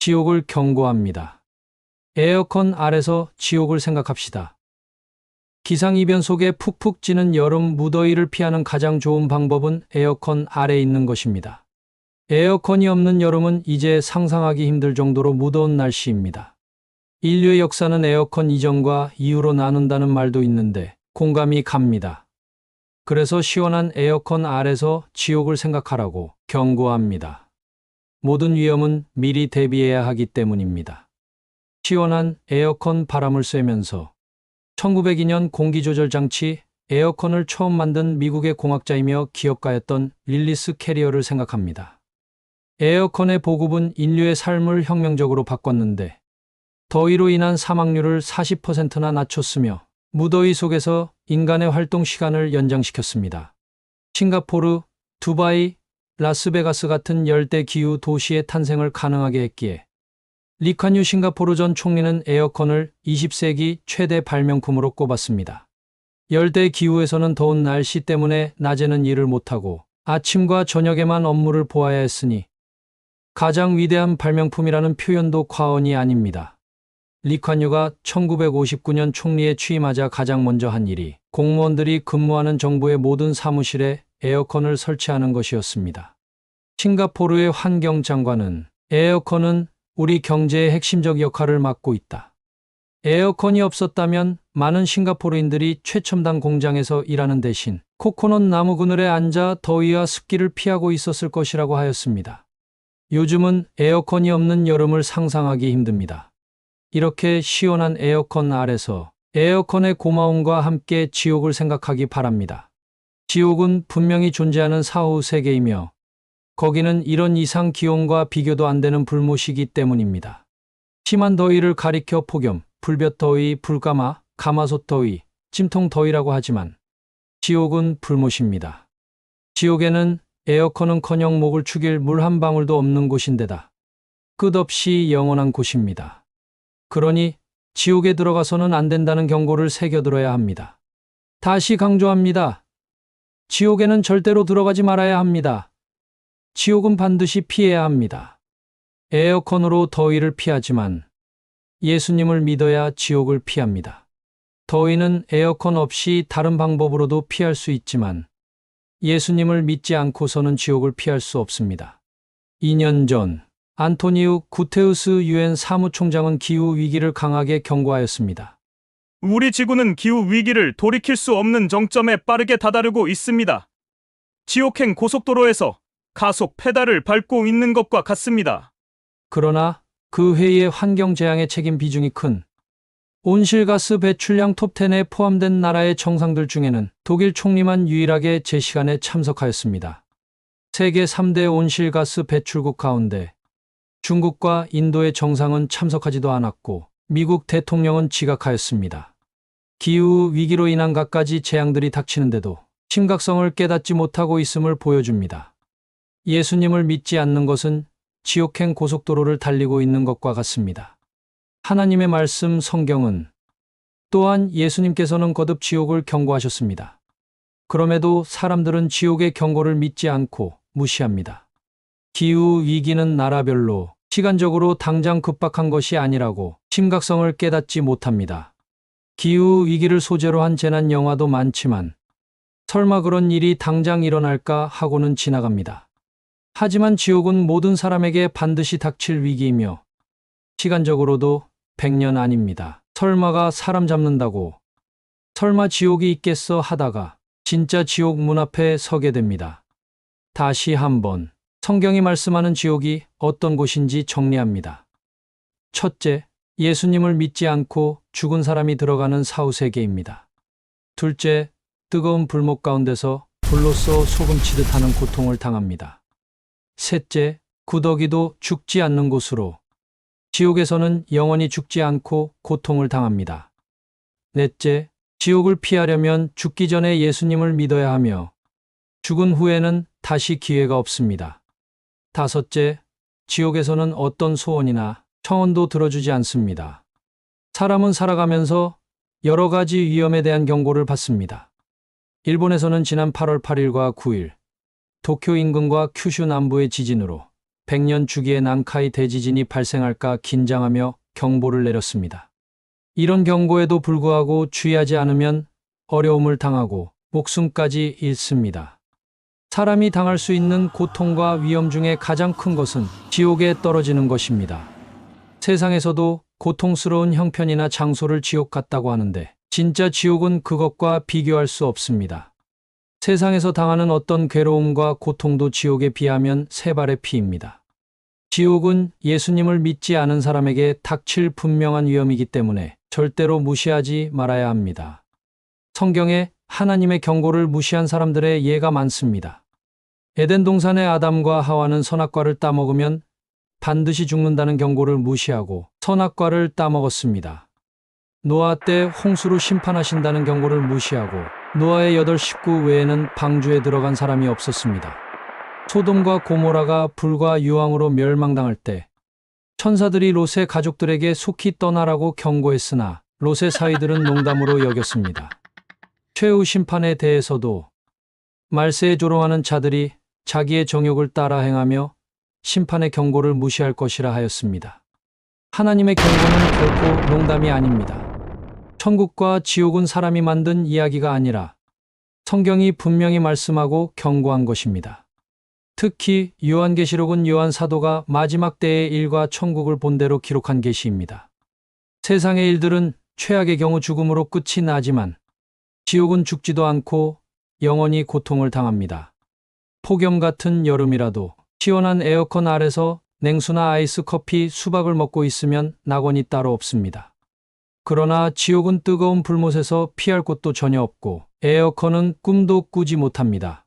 지옥을 경고합니다. 에어컨 아래서 지옥을 생각합시다. 기상이변 속에 푹푹 찌는 여름 무더위를 피하는 가장 좋은 방법은 에어컨 아래에 있는 것입니다. 에어컨이 없는 여름은 이제 상상하기 힘들 정도로 무더운 날씨입니다. 인류의 역사는 에어컨 이전과 이후로 나눈다는 말도 있는데 공감이 갑니다. 그래서 시원한 에어컨 아래서 지옥을 생각하라고 경고합니다. 모든 위험은 미리 대비해야 하기 때문입니다. 시원한 에어컨 바람을 쐬면서 1902년 공기조절장치 에어컨을 처음 만든 미국의 공학자이며 기업가였던 릴리스 캐리어를 생각합니다. 에어컨의 보급은 인류의 삶을 혁명적으로 바꿨는데 더위로 인한 사망률을 40%나 낮췄으며 무더위 속에서 인간의 활동 시간을 연장시켰습니다. 싱가포르, 두바이, 라스베가스 같은 열대 기후 도시의 탄생을 가능하게 했기에 리칸유 싱가포르 전 총리는 에어컨을 20세기 최대 발명품으로 꼽았습니다. 열대 기후에서는 더운 날씨 때문에 낮에는 일을 못하고 아침과 저녁에만 업무를 보아야 했으니 가장 위대한 발명품이라는 표현도 과언이 아닙니다. 리칸유가 1959년 총리에 취임하자 가장 먼저 한 일이 공무원들이 근무하는 정부의 모든 사무실에 에어컨을 설치하는 것이었습니다. 싱가포르의 환경장관은 에어컨은 우리 경제의 핵심적 역할을 맡고 있다. 에어컨이 없었다면 많은 싱가포르인들이 최첨단 공장에서 일하는 대신 코코넛 나무 그늘에 앉아 더위와 습기를 피하고 있었을 것이라고 하였습니다. 요즘은 에어컨이 없는 여름을 상상하기 힘듭니다. 이렇게 시원한 에어컨 아래서 에어컨의 고마움과 함께 지옥을 생각하기 바랍니다. 지옥은 분명히 존재하는 사후 세계이며 거기는 이런 이상 기온과 비교도 안 되는 불못이기 때문입니다. 심한 더위를 가리켜 폭염, 불볕더위, 불가마, 가마솥더위, 찜통더위라고 하지만 지옥은 불못입니다. 지옥에는 에어컨은커녕 목을 축일 물 한 방울도 없는 곳인데다 끝없이 영원한 곳입니다. 그러니 지옥에 들어가서는 안 된다는 경고를 새겨들어야 합니다. 다시 강조합니다. 지옥에는 절대로 들어가지 말아야 합니다. 지옥은 반드시 피해야 합니다. 에어컨으로 더위를 피하지만 예수님을 믿어야 지옥을 피합니다. 더위는 에어컨 없이 다른 방법으로도 피할 수 있지만 예수님을 믿지 않고서는 지옥을 피할 수 없습니다. 2년 전 안토니우 구테우스 유엔 사무총장은 기후 위기를 강하게 경고하였습니다. 우리 지구는 기후 위기를 돌이킬 수 없는 정점에 빠르게 다다르고 있습니다. 지옥행 고속도로에서 가속 페달을 밟고 있는 것과 같습니다. 그러나 그 회의의 환경재앙의 책임 비중이 큰 온실가스 배출량 톱10에 포함된 나라의 정상들 중에는 독일 총리만 유일하게 제 시간에 참석하였습니다. 세계 3대 온실가스 배출국 가운데 중국과 인도의 정상은 참석하지도 않았고 미국 대통령은 지각하였습니다. 기후 위기로 인한 갖가지 재앙들이 닥치는데도 심각성을 깨닫지 못하고 있음을 보여줍니다. 예수님을 믿지 않는 것은 지옥행 고속도로를 달리고 있는 것과 같습니다. 하나님의 말씀 성경은 또한 예수님께서는 거듭 지옥을 경고하셨습니다. 그럼에도 사람들은 지옥의 경고를 믿지 않고 무시합니다. 기후 위기는 나라별로 시간적으로 당장 급박한 것이 아니라고 심각성을 깨닫지 못합니다. 기후 위기를 소재로 한 재난 영화도 많지만 설마 그런 일이 당장 일어날까 하고는 지나갑니다. 하지만 지옥은 모든 사람에게 반드시 닥칠 위기이며 시간적으로도 100년 아닙니다. 설마가 사람 잡는다고 설마 지옥이 있겠어 하다가 진짜 지옥 문 앞에 서게 됩니다. 다시 한번 성경이 말씀하는 지옥이 어떤 곳인지 정리합니다. 첫째, 예수님을 믿지 않고 죽은 사람이 들어가는 사후세계입니다. 둘째, 뜨거운 불목 가운데서 불로써 소금치듯 하는 고통을 당합니다. 셋째, 구더기도 죽지 않는 곳으로 지옥에서는 영원히 죽지 않고 고통을 당합니다. 넷째, 지옥을 피하려면 죽기 전에 예수님을 믿어야 하며 죽은 후에는 다시 기회가 없습니다. 다섯째, 지옥에서는 어떤 소원이나 청원도 들어주지 않습니다. 사람은 살아가면서 여러 가지 위험에 대한 경고를 받습니다. 일본에서는 지난 8월 8일과 9일 도쿄 인근과 큐슈 남부의 지진으로 100년 주기의 난카이 대지진이 발생할까 긴장하며 경보를 내렸습니다. 이런 경고에도 불구하고 주의하지 않으면 어려움을 당하고 목숨까지 잃습니다. 사람이 당할 수 있는 고통과 위험 중에 가장 큰 것은 지옥에 떨어지는 것입니다. 세상에서도 고통스러운 형편이나 장소를 지옥 같다고 하는데 진짜 지옥은 그것과 비교할 수 없습니다. 세상에서 당하는 어떤 괴로움과 고통도 지옥에 비하면 세 발의 피입니다. 지옥은 예수님을 믿지 않은 사람에게 닥칠 분명한 위험이기 때문에 절대로 무시하지 말아야 합니다. 성경에 하나님의 경고를 무시한 사람들의 예가 많습니다. 에덴 동산의 아담과 하와는 선악과를 따먹으면 반드시 죽는다는 경고를 무시하고 선악과를 따먹었습니다. 노아 때 홍수로 심판하신다는 경고를 무시하고 노아의 8 식구 외에는 방주에 들어간 사람이 없었습니다. 소돔과 고모라가 불과 유황으로 멸망당할 때 천사들이 롯의 가족들에게 속히 떠나라고 경고했으나 롯의 사위들은 농담으로 여겼습니다. 최후 심판에 대해서도 말세에 조롱하는 자들이 자기의 정욕을 따라 행하며 심판의 경고를 무시할 것이라 하였습니다. 하나님의 경고는 결코 농담이 아닙니다. 천국과 지옥은 사람이 만든 이야기가 아니라 성경이 분명히 말씀하고 경고한 것입니다. 특히 요한계시록은 요한 사도가 마지막 때의 일과 천국을 본대로 기록한 계시입니다. 세상의 일들은 최악의 경우 죽음으로 끝이 나지만 지옥은 죽지도 않고 영원히 고통을 당합니다. 폭염 같은 여름이라도 시원한 에어컨 아래서 냉수나 아이스 커피, 수박을 먹고 있으면 낙원이 따로 없습니다. 그러나 지옥은 뜨거운 불못에서 피할 곳도 전혀 없고 에어컨은 꿈도 꾸지 못합니다.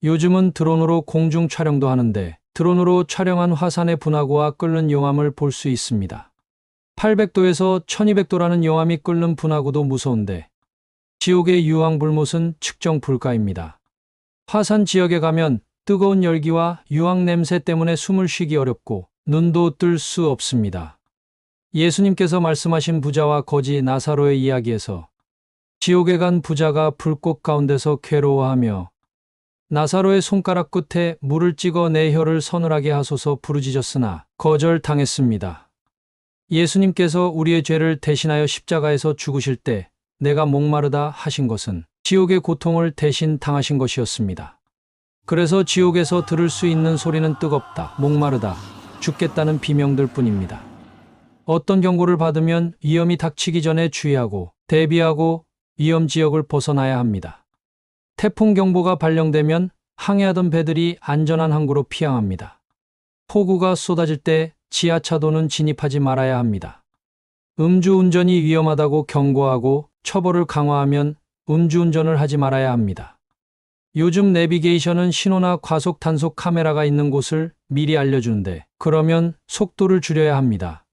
요즘은 드론으로 공중 촬영도 하는데 드론으로 촬영한 화산의 분화구와 끓는 용암을 볼 수 있습니다. 800도에서 1200도라는 용암이 끓는 분화구도 무서운데 지옥의 유황 불못은 측정 불가입니다. 화산 지역에 가면 뜨거운 열기와 유황 냄새 때문에 숨을 쉬기 어렵고 눈도 뜰 수 없습니다. 예수님께서 말씀하신 부자와 거지 나사로의 이야기에서 지옥에 간 부자가 불꽃 가운데서 괴로워하며 나사로의 손가락 끝에 물을 찍어 내 혀를 서늘하게 하소서 부르짖었으나 거절당했습니다. 예수님께서 우리의 죄를 대신하여 십자가에서 죽으실 때 내가 목마르다 하신 것은 지옥의 고통을 대신 당하신 것이었습니다. 그래서 지옥에서 들을 수 있는 소리는 뜨겁다, 목마르다, 죽겠다는 비명들 뿐입니다. 어떤 경고를 받으면 위험이 닥치기 전에 주의하고 대비하고 위험 지역을 벗어나야 합니다. 태풍 경보가 발령되면 항해하던 배들이 안전한 항구로 피항합니다. 폭우가 쏟아질 때 지하차도는 진입하지 말아야 합니다. 음주운전이 위험하다고 경고하고 처벌을 강화하면 음주운전을 하지 말아야 합니다. 요즘 내비게이션은 신호나 과속 단속 카메라가 있는 곳을 미리 알려주는데 그러면 속도를 줄여야 합니다.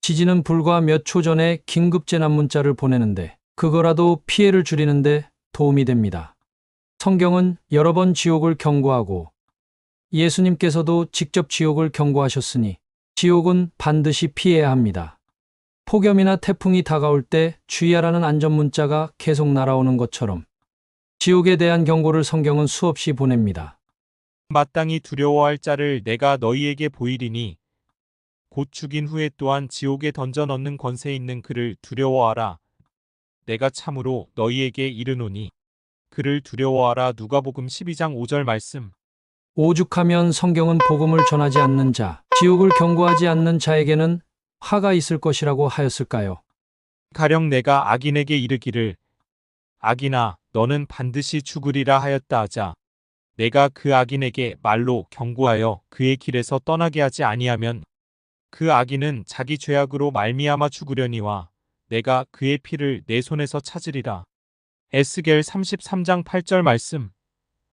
지진은 불과 몇 초 전에 긴급 재난 문자를 보내는데 그거라도 피해를 줄이는데 도움이 됩니다. 성경은 여러 번 지옥을 경고하고 예수님께서도 직접 지옥을 경고하셨으니 지옥은 반드시 피해야 합니다. 폭염이나 태풍이 다가올 때 주의하라는 안전 문자가 계속 날아오는 것처럼 지옥에 대한 경고를 성경은 수없이 보냅니다. 마땅히 두려워할 자를 내가 너희에게 보이리니 곧 죽인 후에 또한 지옥에 던져 넣는 권세 있는 그를 두려워하라. 내가 참으로 너희에게 이르노니 그를 두려워하라. 누가복음 12장 5절 말씀. 오죽하면 성경은 복음을 전하지 않는 자, 지옥을 경고하지 않는 자에게는 화가 있을 것이라고 하였을까요? 가령 내가 악인에게 이르기를 악인아 너는 반드시 죽으리라 하였다 하자 내가 그 악인에게 말로 경고하여 그의 길에서 떠나게 하지 아니하면 그 악인은 자기 죄악으로 말미암아 죽으려니와 내가 그의 피를 내 손에서 찾으리라. 에스겔 33장 8절 말씀.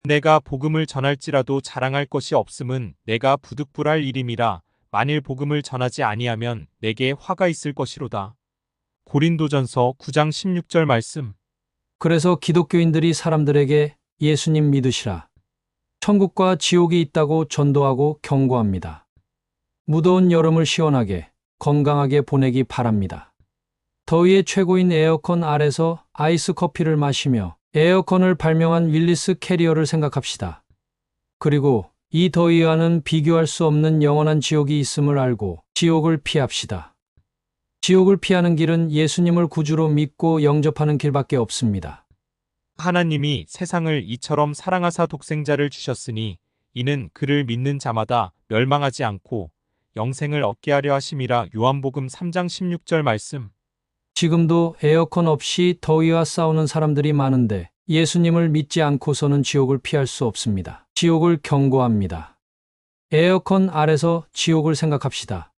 내가 복음을 전할지라도 자랑할 것이 없음은 내가 부득불할 일임이라. 만일 복음을 전하지 아니하면 내게 화가 있을 것이로다. 고린도전서 9장 16절 말씀. 그래서 기독교인들이 사람들에게 예수님 믿으시라, 천국과 지옥이 있다고 전도하고 경고합니다. 무더운 여름을 시원하게, 건강하게 보내기 바랍니다. 더위의 최고인 에어컨 아래서 아이스 커피를 마시며 에어컨을 발명한 윌리스 캐리어를 생각합시다. 그리고 이 더위와는 비교할 수 없는 영원한 지옥이 있음을 알고 지옥을 피합시다. 지옥을 피하는 길은 예수님을 구주로 믿고 영접하는 길밖에 없습니다. 하나님이 세상을 이처럼 사랑하사 독생자를 주셨으니 이는 그를 믿는 자마다 멸망하지 않고 영생을 얻게 하려 하심이라. 요한복음 3장 16절 말씀. 지금도 에어컨 없이 더위와 싸우는 사람들이 많은데 예수님을 믿지 않고서는 지옥을 피할 수 없습니다. 지옥을 경고합니다. 에어컨 아래서 지옥을 생각합시다.